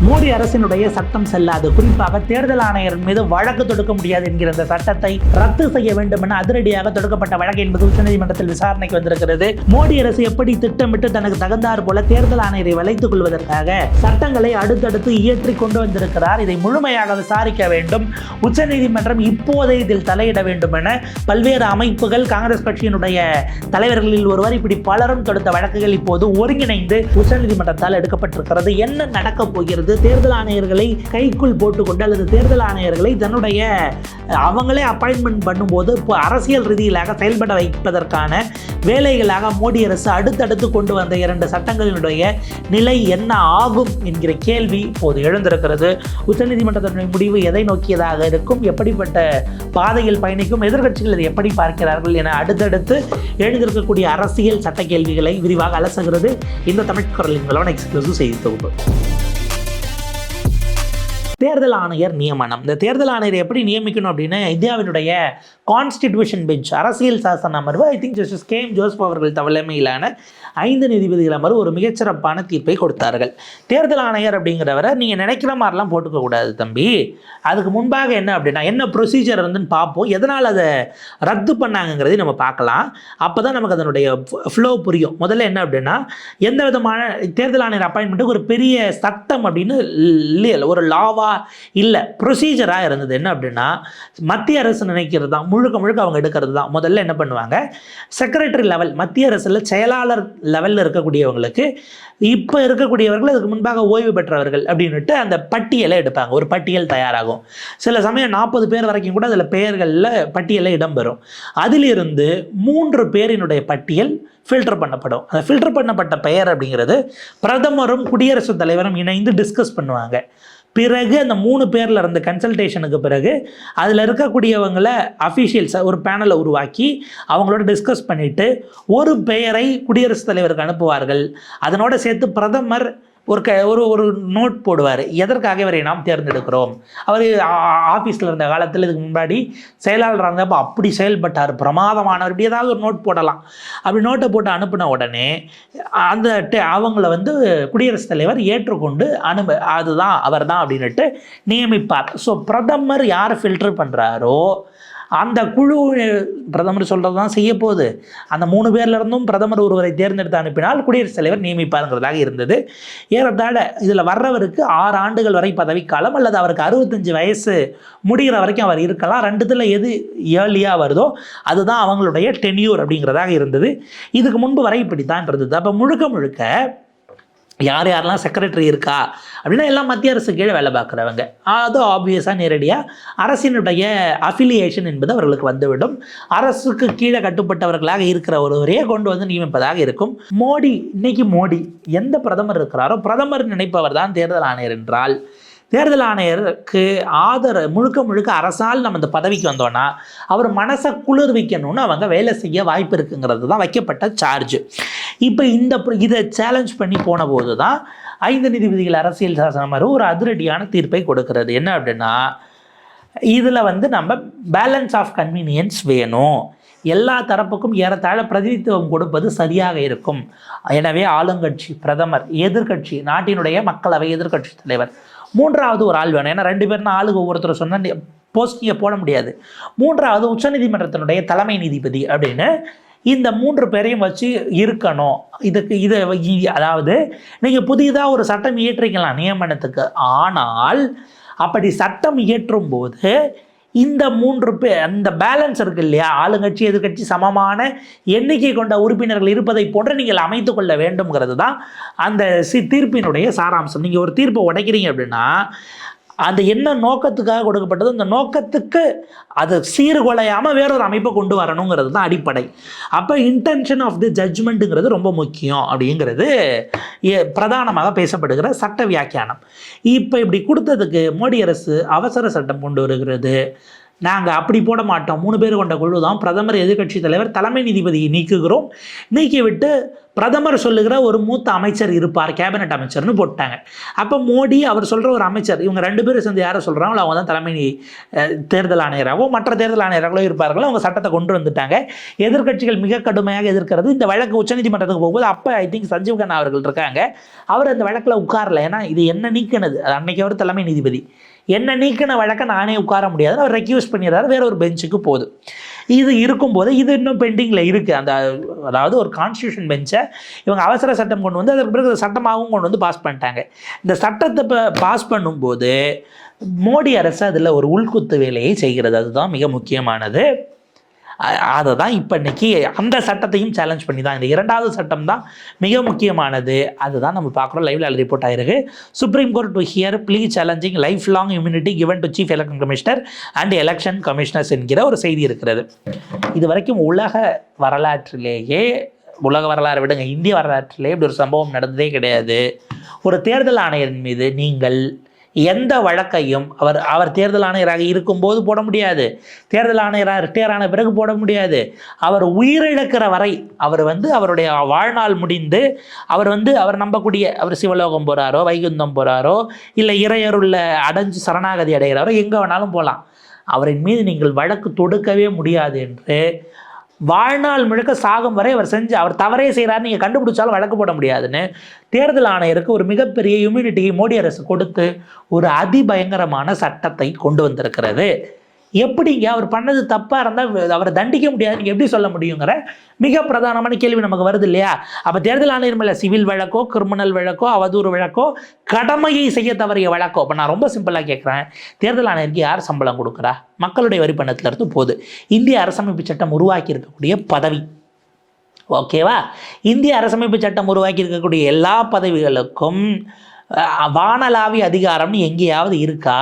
மோடி அரசினுடைய சட்டம் செல்லாது, குறிப்பாக தேர்தல் ஆணையர் மீது வழக்கு தொடுக்க முடியாது என்கிற இந்த சட்டத்தை ரத்து செய்ய வேண்டும் என அதிரடியாக தொடுக்கப்பட்ட வழக்கு என்பது உச்சநீதிமன்றத்தில் விசாரணைக்கு வந்திருக்கிறது. மோடி அரசு எப்படி திட்டமிட்டு தனக்கு தகுந்தார் போல தேர்தல் ஆணையரை வளைத்துக் கொள்வதற்காக சட்டங்களை அடுத்தடுத்து இயற்றி கொண்டு வந்திருக்கிறார். இதை முழுமையாக விசாரிக்க வேண்டும். உச்சநீதிமன்றம் இப்போதே இதில் தலையிட வேண்டும் என பல்வேறு அமைப்புகள், காங்கிரஸ் கட்சியினுடைய தலைவர்களில் ஒருவர், இப்படி பலரும் தொடுத்த வழக்குகள் இப்போது ஒருங்கிணைந்து உச்சநீதிமன்றத்தால் எடுக்கப்பட்டிருக்கிறது. என்ன நடக்கப் போகிறது? தேர்தல் ஆணையர்களை கைக்குள் போட்டுக்கொண்டு அல்லது தேர்தல் ஆணையர்களை தன்னுடைய அவங்களே அப்பாயின்மெண்ட் பண்ணும்போது இப்போ அரசியல் ரீதியிலாக செயல்பட வைப்பதற்கான வேலைகளாக மோடி அரசு அடுத்தடுத்து கொண்டு வந்த 2 சட்டங்களினுடைய நிலை என்ன ஆகும் என்கிற கேள்வி இப்போது எழுந்திருக்கிறது. உச்சநீதிமன்றத்தினுடைய முடிவு எதை நோக்கியதாக இருக்கும், எப்படிப்பட்ட பாதையில் பயணிக்கும், எதிர்க்கட்சிகள் இதை எப்படி பார்க்கிறார்கள் என அடுத்தடுத்து எழுந்திருக்கக்கூடிய அரசியல் சட்ட கேள்விகளை விரிவாக அலசுகிறது இந்த தமிழ் குரலின் எக்ஸ்க்ளூசிவ் செய்தி தொகுப்பு. தேர்தல் ஆணையர் நியமனம். இந்த தேர்தல் ஆணையர் எப்படி நியமிக்கணும் அப்படின்னு இந்தியாவினுடைய கான்ஸ்டிடியூஷன் பெஞ்ச், அரசியல் சாசன அமர்வு, I think justice K M Joseph அவர்கள் தலைமையிலான 5 நீதிபதிகள் அமர்வு ஒரு மிகச்சிறப்பான தீர்ப்பை கொடுத்தார்கள். தேர்தல் ஆணையர் அப்படிங்கிறவரை நீங்கள் நினைக்கிற மாதிரிலாம் போட்டுக்க கூடாது தம்பி. அதுக்கு முன்பாக என்ன அப்படின்னா என்ன ப்ரொசீஜர் வந்துன்னு பார்ப்போம். எதனால் அதை ரத்து பண்ணாங்கிறதையும் நம்ம பார்க்கலாம். அப்போ தான் நமக்கு அதனுடைய ஃப்ளோ புரியும். முதல்ல என்ன அப்படின்னா, எந்த விதமான தேர்தல் ஆணையர் அப்பாயின்மெண்ட்டுக்கு ஒரு பெரிய சட்டம் அப்படின்னு இல்லை, ஒரு லாவா இல்லை, ப்ரொசீஜராக இருந்தது. என்ன அப்படின்னா, மத்திய அரசு நினைக்கிறது தான், முழுக்க முழுக்க அவங்க எடுக்கிறது தான். முதல்ல என்ன பண்ணுவாங்க, செக்ரட்டரி லெவல், மத்திய அரசில் செயலாளர் லெவலில் இருக்கக்கூடியவங்களுக்கு, இப்போ இருக்கக்கூடியவர்கள் அதுக்கு முன்பாக ஓய்வு பெற்றவர்கள் அப்படின்ட்டு அந்த பட்டியலை எடுப்பாங்க. ஒரு பட்டியல் தயாராகும். சில சமயம் 40 பேர் வரைக்கும் கூட அதில் பெயர்களில் பட்டியலில் இடம்பெறும். அதிலிருந்து 3 பேரினுடைய பட்டியல் ஃபில்டர் பண்ணப்படும். அந்த ஃபில்டர் பண்ணப்பட்ட பெயர் அப்படிங்கிறது பிரதமரும் குடியரசுத் தலைவரும் இணைந்து டிஸ்கஸ் பண்ணுவாங்க. பிறகு அந்த 3 பேரில் இருந்த கன்சல்டேஷனுக்கு பிறகு அதில் இருக்கக்கூடியவங்களை அஃபீஷியல்ஸை ஒரு பேனலை உருவாக்கி அவங்களோட டிஸ்கஸ் பண்ணிவிட்டு ஒரு பெயரை குடியரசுத் தலைவருக்கு அனுப்புவார்கள். அதனோட சேர்த்து பிரதமர் ஒரு நோட் போடுவார், எதற்காக இவரை நாம் தேர்ந்தெடுக்கிறோம். அவர் ஆஃபீஸில் இருந்த காலத்தில் இதுக்கு முன்னாடி செயலாளராக இருந்தப்போ அப்படி செயல்பட்டார், பிரமாதமானவர், இப்படி ஏதாவது ஒரு நோட் போடலாம். அப்படி நோட்டை போட்டு அனுப்பின உடனே அவங்கள குடியரசுத் தலைவர் ஏற்றுக்கொண்டு அதுதான் அவர் தான் அப்படின்ட்டு நியமிப்பார். ஸோ பிரதமர் யார் ஃபில்டர் பண்ணுறாரோ அந்த குழு பிரதமர் சொல்கிறது தான் செய்ய போகுது. அந்த 3 பேர்லேருந்தும் பிரதமர் ஒருவரை தேர்ந்தெடுத்து அனுப்பினால் குடியரசுத் தலைவர் நியமிப்பாருங்கிறதாக இருந்தது. ஏறத்தாழ இதில் வர்றவருக்கு 6 ஆண்டுகள் வரை பதவிக்காலம், அல்லது அவருக்கு 65 வயசு முடிகிற வரைக்கும் அவர் இருக்கலாம். 2த்தில் எது ஏர்லியாக வருதோ அதுதான் அவங்களுடைய டென்யூர் அப்படிங்கிறதாக இருந்தது. இதுக்கு முன்பு வரை இப்படி தான் இருந்தது. அப்போ முழுக்க யாரெல்லாம் செக்ரட்டரி இருக்கா அப்படின்னா எல்லாம் மத்திய அரசு கீழே வேலை பார்க்குறவங்க. அது ஆப்வியஸாக நேரடியாக அரசினுடைய அஃபிலியேஷன் என்பது அவர்களுக்கு வந்துவிடும். அரசுக்கு கீழே கட்டுப்பட்டவர்களாக இருக்கிற ஒருவரையே கொண்டு வந்து நியமிப்பதாக இருக்கும். இன்னைக்கு மோடி எந்த பிரதமர் இருக்கிறாரோ பிரதமர் நினைப்பவர் தான் தேர்தல் ஆணையர் என்றால், தேர்தல் ஆணையருக்கு முழுக்க அரசால் நம்ம இந்த பதவிக்கு வந்தோன்னா அவர் மனசை குளிர்விக்கணும்னு அவங்க வேலை செய்ய வாய்ப்பு இருக்குங்கிறது தான் வைக்கப்பட்ட சார்ஜ். இப்போ இதை சேலஞ்ச் பண்ணி போன போது தான் 5 நீதிபதிகள் அரசியல் சாசன அமர்வு ஒரு அதிரடியான தீர்ப்பை கொடுக்கிறது. என்ன அப்படின்னா, இதில் நம்ம பேலன்ஸ் ஆஃப் கன்வீனியன்ஸ் வேணும், எல்லா தரப்புக்கும் ஏறத்தாழ பிரதிநிதித்துவம் கொடுப்பது சரியாக இருக்கும். எனவே ஆளுங்கட்சி, பிரதமர், எதிர்கட்சி, நாட்டினுடைய மக்களவை எதிர்கட்சி தலைவர், 3வது ஒரு ஆள் வேணும். ஏன்னா 2 பேர்னா ஆளுக்கு ஒவ்வொருத்தர் சொன்னால் போஸ்டிங்கை போட முடியாது. 3வது உச்சநீதிமன்றத்தினுடைய தலைமை நீதிபதி அப்படின்னு இந்த 3 பேரையும் வச்சு இருக்கணும். அதாவது நீங்கள் புதிதாக ஒரு சட்டம் இயற்றிக்கலாம் நியமனத்துக்கு. ஆனால் அப்படி சட்டம் இயற்றும் போது இந்த 3 பேர், அந்த பேலன்ஸ் இருக்கு இல்லையா, ஆளுங்கட்சி எதிர்கட்சி சமமான எண்ணிக்கை கொண்ட உறுப்பினர்கள் இருப்பதை போன்று நீங்கள் அமைத்து கொள்ள வேண்டும்ங்கிறது தான் அந்த தீர்ப்பினுடைய சாராம்சம். நீங்கள் ஒரு தீர்ப்பை உடைக்கிறீங்க அப்படின்னா அந்த என்ன நோக்கத்துக்காக கொடுக்கப்பட்டது, அந்த நோக்கத்துக்கு அது சீர்குலையாமல் வேறொரு அமைப்பை கொண்டு வரணுங்கிறது தான் அடிப்படை. அப்போ இன்டென்ஷன் ஆஃப் தி ஜட்ஜ்மெண்ட்டுங்கிறது ரொம்ப முக்கியம் அப்படிங்கிறது பிரதானமாக பேசப்படுகிற சட்ட வியாக்கியானம். இப்போ இப்படி கொடுத்ததுக்கு மோடி அரசு அவசர சட்டம் கொண்டு வருகிறது. நாங்கள் அப்படி போட மாட்டோம், 3 பேர் கொண்ட குழு தான், பிரதமர், எதிர்க்கட்சி தலைவர், தலைமை நீதிபதியை நீக்குகிறோம், நீக்கிவிட்டு பிரதமர் சொல்லுகிற ஒரு மூத்த அமைச்சர் இருப்பார், கேபினட் அமைச்சர்னு போட்டாங்க. அப்போ மோடி அவர் சொல்கிற ஒரு அமைச்சர், இவங்க 2 பேரும் சேர்ந்து யாரை சொல்கிறாங்களோ அவங்க தான் தலைமை தேர்தல் ஆணையராகவோ மற்ற தேர்தல் ஆணையராகளோ இருப்பார்களோ, அவங்க சட்டத்தை கொண்டு வந்துட்டாங்க. எதிர்க்கட்சிகள் மிக கடுமையாக எதிர்க்கிறது. இந்த வழக்கு உச்சநீதிமன்றத்துக்கு போகும்போது அப்போ ஐ திங்க் சஞ்சீவ் கண்ணா அவர்கள் இருக்காங்க, அவர் அந்த வழக்கில் உட்காரல. ஏன்னா இது என்ன நீக்கினது, அது அன்னைக்கு அவர் தலைமை நீதிபதி, என்ன நீக்கின வழக்கை நானே உட்கார முடியாது, அவர் ரெக்யூஸ் பண்ணிடுறாரு, வேற ஒரு பெஞ்சுக்கு போகுது. இது இருக்கும்போது இது இன்னும் பெண்டிங்கில் இருக்குது. அதாவது ஒரு கான்ஸ்டியூஷன் பெஞ்சை இவங்க அவசர சட்டம் கொண்டு வந்து அதற்கு பிறகு சட்டமாகவும் கொண்டு வந்து பாஸ் பண்ணிட்டாங்க. இந்த சட்டத்தை பாஸ் பண்ணும்போது மோடி அரசு அதில் ஒரு உள்குத்து வேலையை செய்கிறது, அதுதான் மிக முக்கியமானது. அதை தான் இப்போ இன்றைக்கி அந்த சட்டத்தையும் சேலஞ்ச் பண்ணி தான், இந்த 2வது சட்டம் தான் மிக முக்கியமானது. அதுதான் நம்ம பார்க்குறோம். லைவ்ல ரிப்போர்ட் ஆயிருக்கு. Supreme court to hear plea challenging life long immunity given to chief election commissioner and election commissioners என்கிற ஒரு செய்தி இருக்கிறது. இது வரைக்கும் உலக வரலாறு விடுங்க, இந்திய வரலாற்றிலே இப்படி ஒரு சம்பவம் நடந்ததே கிடையாது. ஒரு தேர்தல் ஆணையரின் மீது நீங்கள் எந்த வழக்கையும் அவர் தேர்தல் ஆணையராக இருக்கும்போது போட முடியாது, தேர்தல் ஆணையராக ரிட்டையர் ஆன பிறகு போட முடியாது, அவர் உயிரிழக்கிற வரை, அவருடைய வாழ்நாள் முடிந்து அவர் நம்பக்கூடிய, அவர் சிவலோகம் போகிறாரோ, வைகுந்தம் போகிறாரோ, இல்லை இறையருள்ள அடைஞ்சு சரணாகதி அடைகிறாரோ, எங்கே வேணாலும் போகலாம், அவரின் மீது நீங்கள் வழக்கு தொடுக்கவே முடியாது என்று வாழ்நாள் முழுக்க சாகும் வரை அவர் தவறே செய்கிறார், நீங்கள் கண்டுபிடிச்சாலும் வழக்கு போட முடியாதுன்னு தேர்தல் ஆணையருக்கு ஒரு மிகப்பெரிய இம்யூனிட்டியை மோடி அரசு கொடுத்து ஒரு அதிபயங்கரமான சட்டத்தை கொண்டு வந்திருக்கிறது. எப்படிங்க அவர் பண்ணது தப்பாக இருந்தால் அவரை தண்டிக்க முடியாது நீங்கள் எப்படி சொல்ல முடியுங்கிற மிக பிரதானமான கேள்வி நமக்கு வருது இல்லையா? அப்போ தேர்தல் ஆணையர் மேலே சிவில் வழக்கோ, கிரிமினல் வழக்கோ, அவதூறு வழக்கோ, கடமையை செய்ய தவறிய வழக்கோ, இப்போ நான் ரொம்ப சிம்பிளாக கேட்குறேன், தேர்தல் ஆணையருக்கு யார் சம்பளம் கொடுக்குறா? மக்களுடைய வரி பணத்திலிருந்து போகுது. இந்திய அரசமைப்பு சட்டம் உருவாக்கி இருக்கக்கூடிய பதவி, ஓகேவா? இந்திய அரசமைப்பு சட்டம் உருவாக்கி இருக்கக்கூடிய எல்லா பதவிகளுக்கும் வானலாவி அதிகாரம்னு எங்கேயாவது இருக்கா?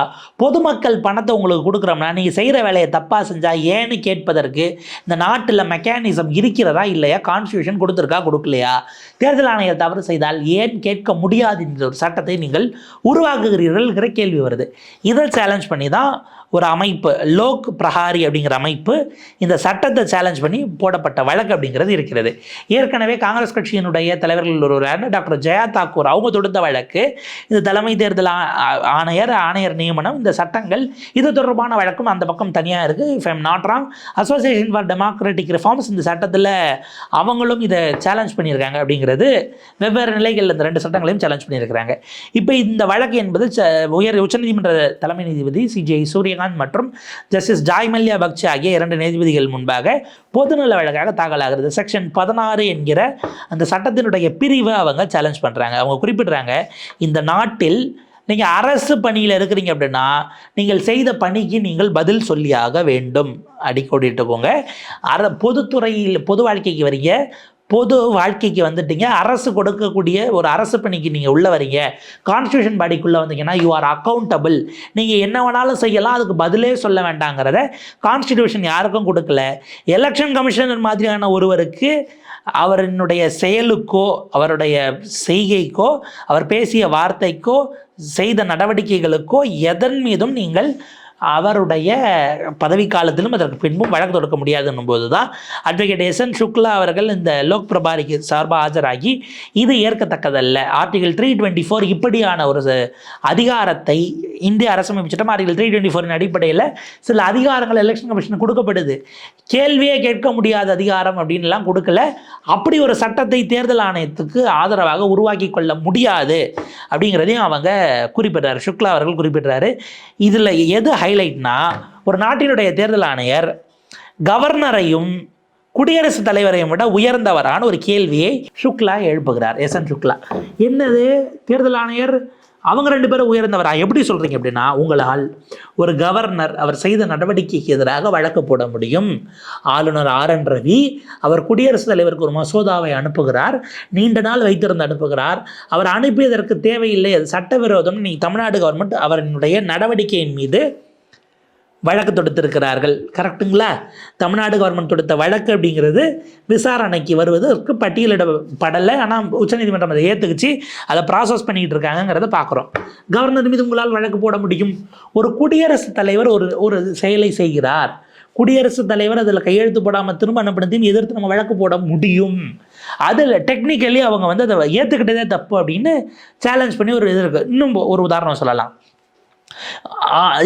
பொதுமக்கள் பணத்தை உங்களுக்கு கொடுக்குறோம்னா நீங்கள் செய்கிற வேலையை தப்பாக செஞ்சால் ஏன்னு கேட்பதற்கு இந்த நாட்டில் மெக்கானிசம் இருக்கிறதா இல்லையா? கான்ஸ்டியூஷன் கொடுக்கலையா? தேர்தல் ஆணையர் தவறு செய்தால் ஏன் கேட்க முடியாது என்ற ஒரு சட்டத்தை நீங்கள் உருவாக்குகிறீர்கள்ங்கிற கேள்வி வருது. இதை சேலஞ்ச் பண்ணி தான் ஒரு அமைப்பு, லோக் பிரஹாரி அப்படிங்கிற அமைப்பு, இந்த சட்டத்தை சேலஞ்ச் பண்ணி போடப்பட்ட வழக்கு அப்படிங்கிறது இருக்கிறது. ஏற்கனவே காங்கிரஸ் கட்சியினுடைய தலைவர்கள் ஒருவரான டாக்டர் ஜெயா தாக்கூர் அவங்க தொடுத்த வழக்கு, இந்த தலைமை தேர்தல் ஆணையர் நியமனம், இந்த சட்டங்கள், இது தொடர்பான வழக்கும் அந்த பக்கம் தனியாக இருக்குது. If I'm not wrong, association for democratic reforms இந்த சட்டத்தில் அவங்களும் இதை சேலஞ்ச் பண்ணியிருக்காங்க அப்படிங்கிறது வெவ்வேறு நிலைகளில் இந்த 2 சட்டங்களையும் சேலஞ்ச் பண்ணியிருக்கிறாங்க. இப்போ இந்த வழக்கு என்பது உச்சநீதிமன்ற தலைமை நீதிபதி CJI சூரியகாந்த் மற்றும் ஜஸ்டிஸ் ஜாய் மல்யா பக்சி ஆகிய 2 நீதிபதிகள் முன்பாக பொதுநல வழக்காக தாக்கலாகிறது. செக்ஷன் 16 என்கிற அந்த சட்டத்தினுடைய பிரிவை அவங்க சேலஞ்ச் பண்ணுறாங்க. அவங்க குறிப்பிடுறாங்க, இந்த நாட்டில் நீங்கள் அரசு பணியில் இருக்கிறீங்க அப்படின்னா நீங்கள் செய்த பணிக்கு நீங்கள் பதில் சொல்லியாக வேண்டும். அடிக்கோடிட்டுக்கோங்க. பொதுத்துறையில் பொது வாழ்க்கைக்கு வரீங்க, பொது வாழ்க்கைக்கு வந்துட்டீங்க, அரசு கொடுக்கக்கூடிய ஒரு அரசு பணிக்கு நீங்கள் உள்ளே வரீங்க, கான்ஸ்டியூஷன் பாடிக்குள்ளே வந்தீங்கன்னா யூ ஆர் அக்கௌண்டபிள், நீங்கள் என்ன வேணாலும் செய்யலாம், அதுக்கு பதிலே சொல்ல வேண்டாங்கிறத கான்ஸ்டியூஷன் யாருக்கும் கொடுக்கல. எலெக்ஷன் கமிஷனர் மாதிரியான ஒருவருக்கு அவருடைய செயலுக்கோ, அவருடைய செய்கைக்கோ, அவர் பேசிய வார்த்தைக்கோ, செய்த நடவடிக்கைகளுக்கோ எதன் மீதும் நீங்கள் அவருடைய பதவிக்காலத்திலும் அதற்கு பின்பும் வழக்கு தொடுக்க முடியாதுன்னும் போது தான் அட்வொகேட் எஸ்என் சுக்லா அவர்கள் இந்த லோக் பிரபாரிக்கு சார்பாக ஆஜராகி இது ஏற்கத்தக்கதல்ல, ஆர்டிகல் 324 இப்படியான ஒரு அதிகாரத்தை இந்திய அரசமைப்பு சட்டம் ஆர்டிகல் 324 அடிப்படையில் சில அதிகாரங்கள் எலெக்ஷன் கமிஷனுக்கு கொடுக்கப்படுது, கேள்வியே கேட்க முடியாத அதிகாரம் அப்படின்லாம் கொடுக்கல, அப்படி ஒரு சட்டத்தை தேர்தல் ஆணையத்துக்கு ஆதரவாக உருவாக்கி கொள்ள முடியாது அப்படிங்கிறதையும் அவங்க குறிப்பிட்றாரு, சுக்லா அவர்கள் குறிப்பிட்றாரு. இதில் எது ஹைலைட்னா, ஒரு நாட்டினுடைய தேர்தல் ஆணையர் கவர்னரையும் குடியரசுத் தலைவரையும் விட உயர்ந்தவரான ஒரு கேள்வியை சுக்லா எழுப்புகிறார். எஸ்என் சுக்லா, என்னது தேர்தல் ஆணையர் அவங்க 2 பேரும் உயர்ந்தவரா எப்படி சொல்கிறீங்க அப்படின்னா, உங்களால் ஒரு கவர்னர் அவர் செய்த நடவடிக்கைக்கு எதிராக வழக்கு போட முடியும். ஆளுநர் RN ரவி அவர் குடியரசுத் தலைவருக்கு ஒரு மசோதாவை அனுப்புகிறார், நீண்ட நாள் வைத்திருந்து அனுப்புகிறார், அவர் அனுப்பியதற்கு தேவையில்லை, அது சட்டவிரோதம், நீ தமிழ்நாடு கவர்மெண்ட் அவருடைய நடவடிக்கையின் மீது வழக்கு தொடுத்திருக்கிறார்கள். கரெக்டுங்களா? தமிழ்நாடு கவர்மெண்ட் தொடுத்த வழக்கு அப்படிங்கிறது விசாரணைக்கு வருவதற்கு பட்டியலிடப்படலை. ஆனால் உச்சநீதிமன்றம் அதை ஏற்றுக்குச்சு, அதை ப்ராசஸ் பண்ணிக்கிட்டு இருக்காங்கிறத பார்க்குறோம். கவர்னர் மீது உங்களால் வழக்கு போட முடியும். ஒரு குடியரசுத் தலைவர் ஒரு செயலை செய்கிறார், குடியரசுத் தலைவர் அதில் கையெழுத்து போடாமல் திரும்ப அனுப்பினதையும் எதிர்த்து நம்ம வழக்கு போட முடியும். அதில் டெக்னிக்கலி அவங்க அதை ஏற்றுக்கிட்டதே தப்பு அப்படின்னு சேலஞ்ச் பண்ணி ஒரு இது இருக்குது. இன்னும் ஒரு உதாரணம் சொல்லலாம்.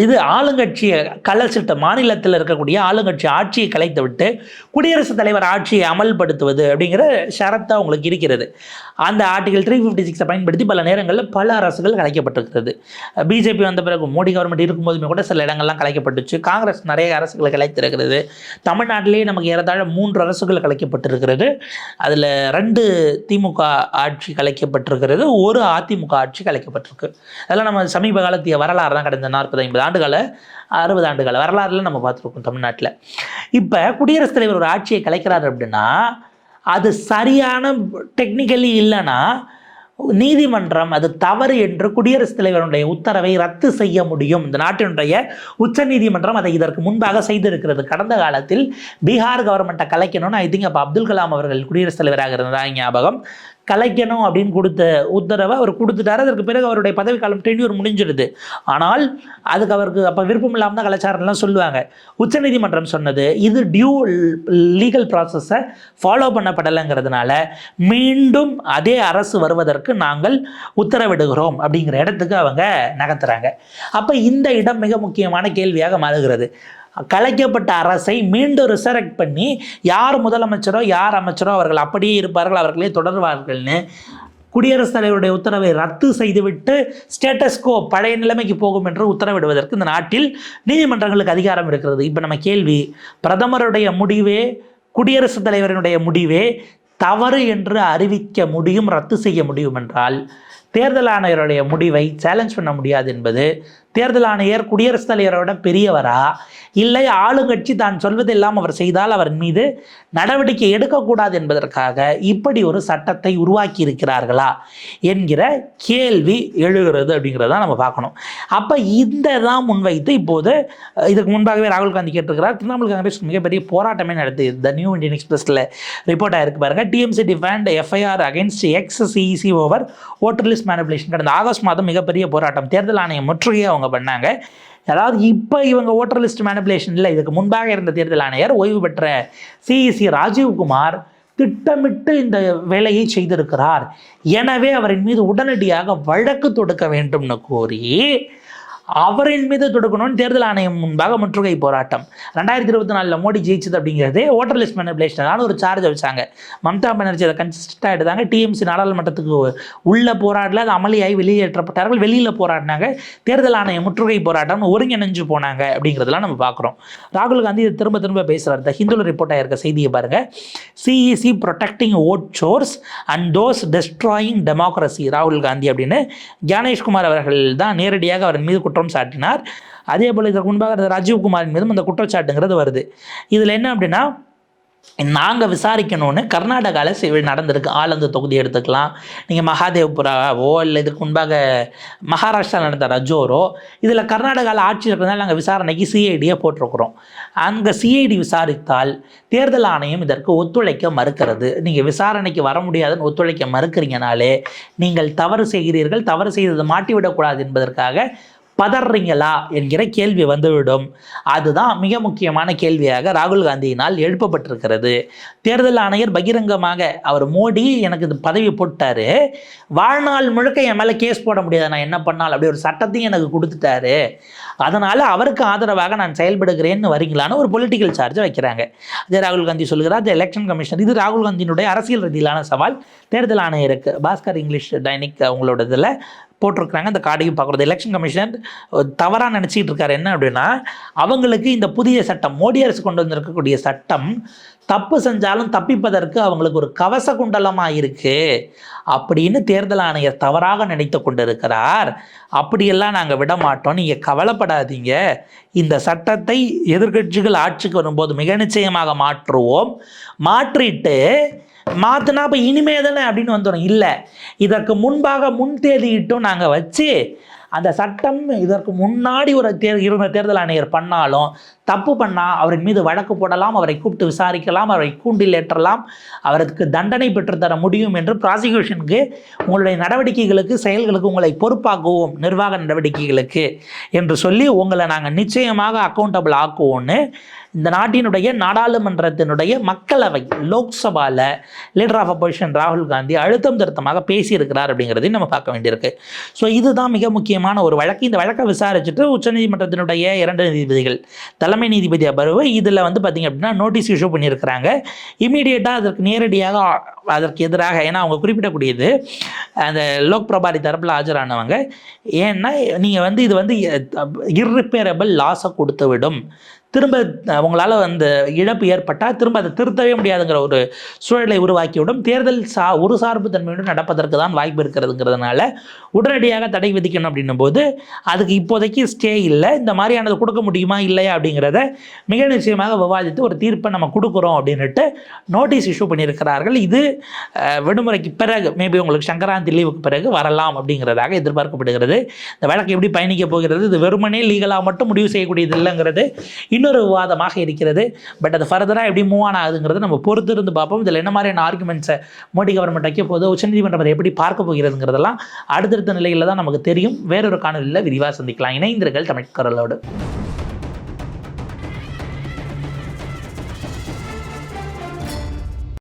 இது ஆளுங்கட்சியை கலைச்சிட்ட மாநிலத்தில் இருக்கக்கூடிய ஆளுங்கட்சி ஆட்சியை கலைத்து விட்டு குடியரசுத் தலைவர் ஆட்சியை அமல்படுத்துவது அப்படிங்கிற ஷரத்தாக உங்களுக்கு இருக்கிறது. அந்த ஆர்டிகல் 356 பயன்படுத்தி பல நேரங்களில் பல அரசுகள் கலைக்கப்பட்டிருக்கிறது. பிஜேபி வந்த பிறகு மோடி கவர்மெண்ட் இருக்கும்போதுமே கூட சில இடங்கள்லாம் கலைக்கப்பட்டுச்சு. காங்கிரஸ் நிறைய அரசுகளை கலைத்திருக்கிறது. தமிழ்நாட்டிலேயே நமக்கு ஏறத்தாழ 3 அரசுகள் கலைக்கப்பட்டிருக்கிறது. அதில் 2 திமுக ஆட்சி கலைக்கப்பட்டிருக்கிறது, 1 அதிமுக ஆட்சி கலைக்கப்பட்டிருக்கு. அதெல்லாம் நம்ம சமீப காலத்திய வரலாறு தான். கடந்த 40-50 ஆண்டுகால 60 ஆண்டுகால வரலாறுல நம்ம பார்த்துருக்கோம் தமிழ்நாட்டில். இப்போ குடியரசுத் தலைவர் ஒரு ஆட்சியை கலைக்கிறார் அப்படின்னா அது சரியான டெக்னிக்கலி இல்லைன்னா நீதிமன்றம் அது தவறு என்று குடியரசுத் தலைவருடைய உத்தரவை ரத்து செய்ய முடியும். இந்த நாட்டினுடைய உச்ச நீதிமன்றம் அதை இதற்கு முன்பாக செய்திருக்கிறது. கடந்த காலத்தில் பீகார் கவர்மெண்ட்டை கலைக்கணும்னு ஐ திங்க் அப்போ அப்துல் கலாம் அவர்கள் குடியரசுத் தலைவராக இருந்தால் ஞாபகம், கலைக்கணும் அப்படின்னு கொடுத்த உத்தரவை அவர் கொடுத்துட்டார். அதற்கு பிறகு அவருடைய பதவிக்காலம் டென்யூர் முடிஞ்சிடுது. ஆனால் அதுக்கு அவருக்கு அப்போ விருப்பம் இல்லாமல் தான் கலாச்சாரம்லாம் சொல்லுவாங்க. உச்சநீதிமன்றம் சொன்னது இது டியூ லீகல் ப்ராசஸை ஃபாலோ பண்ணப்படலைங்கிறதுனால மீண்டும் அதே அரசு வருவதற்கு நாங்கள் உத்தரவிடுகிறோம் அப்படிங்கிற இடத்துக்கு அவங்க நகர்த்துறாங்க. அப்போ இந்த இடம் மிக முக்கியமான கேள்வியாக மாறுகிறது. கலைக்கப்பட்ட அரசை மீண்டும் ரிசரெக்ட் பண்ணி யார் முதலமைச்சரோ யார் அமைச்சரோ அவர்கள் அப்படியே இருப்பார்கள், அவர்களே தொடர்வார்கள்னு குடியரசுத் தலைவருடைய உத்தரவை ரத்து செய்துவிட்டு ஸ்டேட்டஸ்கோ பழைய நிலைமைக்கு போகும் என்று உத்தரவிடுவதற்கு இந்த நாட்டில் நீதிமன்றங்களுக்கு அதிகாரம் இருக்கிறது. இப்போ நம்ம கேள்வி, பிரதமருடைய முடிவே குடியரசுத் தலைவரினுடைய முடிவே தவறு என்று அறிவிக்க முடியும், ரத்து செய்ய முடியும் என்றால் தேர்தல் ஆணையருடைய முடிவை சேலஞ்ச் பண்ண முடியாது என்பது தேர்தல் ஆணையர் குடியரசுத் தலைவரோட பெரியவரா, இல்லை ஆளுங்கட்சி தான் சொல்வதெல்லாம் அவர் செய்தால் அவர் மீது நடவடிக்கை எடுக்கக்கூடாது என்பதற்காக இப்படி ஒரு சட்டத்தை உருவாக்கி இருக்கிறார்களா என்கிற கேள்வி எழுகிறது அப்படிங்கிறத நம்ம பார்க்கணும். அப்போ இந்த தான் முன்வைத்து இப்போது இதுக்கு முன்பாகவே ராகுல் காந்தி கேட்டிருக்கிறார். திரிணாமுல் காங்கிரஸ் மிகப்பெரிய போராட்டமே நடத்தி த நியூ இண்டியன் எக்ஸ்பிரஸில் ரிப்போர்ட் ஆகிருக்கு பாருங்கள். TMC defend FIR against ex CEC over voter list manipulation. கடந்த ஆகஸ்ட் மாதம் மிகப்பெரிய போராட்டம், தேர்தல் ஆணையம் முற்றுகையை அவங்க பண்ணாங்க. அதாவது இப்போ இவங்க ஓட்டர் லிஸ்ட் மேனிபுலேஷனில் இதுக்கு முன்பாக இருந்த தேர்தல் ஆணையர் ஓய்வு பெற்ற சிஇசி ராஜீவ்குமார் திட்டமிட்டு இந்த வேலையை செய்திருக்கிறார், எனவே அவரின் மீது உடனடியாக வழக்கு தொடுக்க வேண்டும்னு கோரி அவரின் மீது தொடுக்கணும்னு தேர்தல் ஆணையம் முன்பாக முற்றுகை போராட்டம். 2024 மோடி ஜெயிச்சது அப்படிங்கிறது ஓட்டர் லிஸ்ட் மேனிபுலேஷனால ஒரு சார்ஜை வச்சாங்க. மம்தா பானர்ஜி அதை கன்சிஸ்டாக எடுத்தாங்க. டிஎம்சி நாடாளுமன்றத்துக்கு உள்ள போராடல, அது அமளியாகி வெளியேற்றப்பட்டார்கள். வெளியில் போராடினாங்க. தேர்தல் ஆணையம் முற்றுகை போராட்டம் ஒருங்கிணைஞ்சு போனாங்க அப்படிங்கிறதெல்லாம் நம்ம பார்க்குறோம். ராகுல் காந்தி இதை திரும்ப திரும்ப பேசுகிறார். த ஹிந்துல ரிப்போர்ட் ஆகிருக்க செய்தியை பாருங்கள். CEC protecting vote chors and those destroying democracy ராகுல் காந்தி அப்படின்னு ஞானேஷ்குமார் அவர்கள் தான் நேரடியாக அவரின் மீது குற்றம் சாட்டினார். அதே போல் இதற்கு முன்பாக ராஜீவ்குமாரின் மீதும் அந்த குற்றச்சாட்டுங்கிறது வருது. இதில் என்ன அப்படின்னா, நாங்கள் விசாரிக்கணும்னு கர்நாடகாவில் நடந்திருக்கு. ஆலந்து தொகுதி எடுத்துக்கலாம், நீங்கள் மகாதேவ்புராவோ இல்லை இதுக்கு முன்பாக மகாராஷ்டிராவில் நடந்த ரஜோரோ, இதில் கர்நாடகாவில் ஆட்சி இருக்கிறதுனால நாங்கள் விசாரணைக்கு சிஐடியை போட்டிருக்கிறோம். அங்கே சிஐடி விசாரித்தால் தேர்தல் ஆணையம் இதற்கு ஒத்துழைக்க மறுக்கிறது. நீங்கள் விசாரணைக்கு வர முடியாதுன்னு ஒத்துழைக்க மறுக்கிறீங்கனாலே நீங்கள் தவறு செய்கிறீர்கள், தவறு செய்ததை மாட்டிவிடக்கூடாது என்பதற்காக பதறீங்களா என்கிற கேள்வி வந்துவிடும். அதுதான் மிக முக்கியமான கேள்வியாக ராகுல் காந்தியினால் எழுப்பப்பட்டிருக்கிறது. தேர்தல் ஆணையர் பகிரங்கமாக அவர் மோடி எனக்கு இது பதவி போட்டார், வாழ்நாள் முழுக்க என் மேலே கேஸ் போட முடியாது, நான் என்ன பண்ணால் அப்படி ஒரு சட்டத்தையும் எனக்கு கொடுத்துட்டாரு, அதனால் அவருக்கு ஆதரவாக நான் செயல்படுகிறேன்னு வரீங்களான்னு ஒரு பொலிட்டிக்கல் சார்ஜை வைக்கிறாங்க. அதே ராகுல் காந்தி சொல்கிறார் அது எலெக்ஷன் கமிஷன். இது ராகுல் காந்தியினுடைய அரசியல் ரீதியிலான சவால் தேர்தல் ஆணையருக்கு. பாஸ்கர் இங்கிலீஷ் டைனிக் அவங்களோட இதில் போட்டிருக்கிறாங்க. அந்த கார்டையும் பார்க்குறது எலெக்ஷன் கமிஷன் தவறாக நினச்சிக்கிட்டு இருக்காரு. என்ன அப்படின்னா, அவங்களுக்கு இந்த புதிய சட்டம், மோடி அரசு கொண்டு வந்திருக்கக்கூடிய சட்டம் தப்பு செஞ்சாலும் தப்பிப்பதற்கு அவங்களுக்கு ஒரு கவச குண்டலமாக இருக்குது அப்படின்னு தேர்தல் ஆணையர் தவறாக நினைத்து கொண்டிருக்கிறார். அப்படியெல்லாம் நாங்கள் விட மாட்டோம், நீங்கள் கவலைப்படாதீங்க, இந்த சட்டத்தை எதிர்க்கட்சிகள் ஆட்சிக்கு வரும்போது மிக நிச்சயமாக மாற்றுவோம், மாற்றிட்டு மாற்றினா இப்போ இனிமே தானே அப்படின்னு வந்துடும். இல்லை, இதற்கு முன்பாக முன் தேதியிட்டும் நாங்கள் வச்சு அந்த சட்டம் இதற்கு முன்னாடி ஒரு இருந்த தேர்தல் ஆணையர் பண்ணாலும் தப்பு பண்ணால் அவரின் மீது வழக்கு போடலாம், அவரை கூப்பிட்டு விசாரிக்கலாம், அவரை கூண்டில் ஏற்றலாம், அவருக்கு தண்டனை பெற்றுத்தர முடியும் என்று ப்ராசிக்யூஷனுக்கு உங்களுடைய நடவடிக்கைகளுக்கு செயல்களுக்கு உங்களை பொறுப்பாக்குவோம், நிர்வாக நடவடிக்கைகளுக்கு என்று சொல்லி உங்களை நாங்கள் நிச்சயமாக அக்கௌண்டபிள் ஆக்குவோன்னு இந்த நாட்டினுடைய நாடாளுமன்றத்தினுடைய மக்களவை லோக்சபாவில் லீடர் ஆஃப் அப்போசிஷன் ராகுல் காந்தி அழுத்தம் திருத்தமாக பேசியிருக்கிறார் அப்படிங்கிறதையும் நம்ம பார்க்க வேண்டியிருக்கு. ஸோ இதுதான் மிக முக்கியமான ஒரு வழக்கு. இந்த வழக்கை விசாரிச்சுட்டு உச்சநீதிமன்றத்தினுடைய 2 நீதிபதிகள், தலைமை நீதிபதி அமர்வு இதில் வந்து பார்த்திங்க அப்படின்னா நோட்டீஸ் இஷ்யூ பண்ணியிருக்கிறாங்க. இமீடியட்டாக அதற்கு நேரடியாக அதற்கு எதிராக, ஏன்னா அவங்க குறிப்பிடக்கூடியது அந்த லோக் பிரபாரி தரப்பில் ஆஜரானவங்க, ஏன்னா நீங்கள் வந்து இது வந்து இர்ரிப்பேரபிள் லாஸை கொடுத்து விடும், திரும்ப அவங்களால அந்த இழப்பு ஏற்பட்டால் திரும்ப அதை திருத்தவே முடியாதுங்கிற ஒரு சூழலை உருவாக்கிவிடும், தேர்தல் ஒரு சார்பு தன்மையுடன் நடப்பதற்கு தான் வாய்ப்பு இருக்கிறதுங்கிறதுனால உடனடியாக தடை விதிக்கணும் அப்படின்னும் போது அதுக்கு இப்போதைக்கு ஸ்டே இல்லை, இந்த மாதிரியானது கொடுக்க முடியுமா இல்லையா அப்படிங்கிறத மிக நிச்சயமாக விவாதித்து ஒரு தீர்ப்பை நம்ம கொடுக்குறோம் அப்படின்ட்டு நோட்டீஸ் இஷ்யூ பண்ணியிருக்கிறார்கள். இது விடுமுறைக்கு பிறகு, மேபி உங்களுக்கு சங்கராந்தி லீவுக்கு பிறகு வரலாம் அப்படிங்கிறதாக எதிர்பார்க்கப்படுகிறது. இந்த வழக்கு எப்படி பயணிக்க போகிறது, இது வெறுமனே லீகலாக மட்டும் முடிவு செய்யக்கூடியது இல்லைங்கிறது இன்னொரு விவாதமாக இருக்கிறது. பட் அது ஃபர்தராக எப்படி மூவ் ஆன் ஆகுதுங்கிறது நம்ம பொறுத்து இருந்து பார்ப்போம். இதில் என்ன மாதிரியான ஆர்குமெண்ட்ஸை மோடி கவர்மெண்ட் வைக்க போது, உச்சநீதிமன்றம் அதை எப்படி பார்க்க போகிறதுங்கிறதெல்லாம் அடுத்தடுத்த நிலையில் தான் நமக்கு தெரியும். வேறொரு காணொலியில் விரிவாக சந்திக்கலாம். இணைந்திருங்கள் தமிழ் குரலோடு.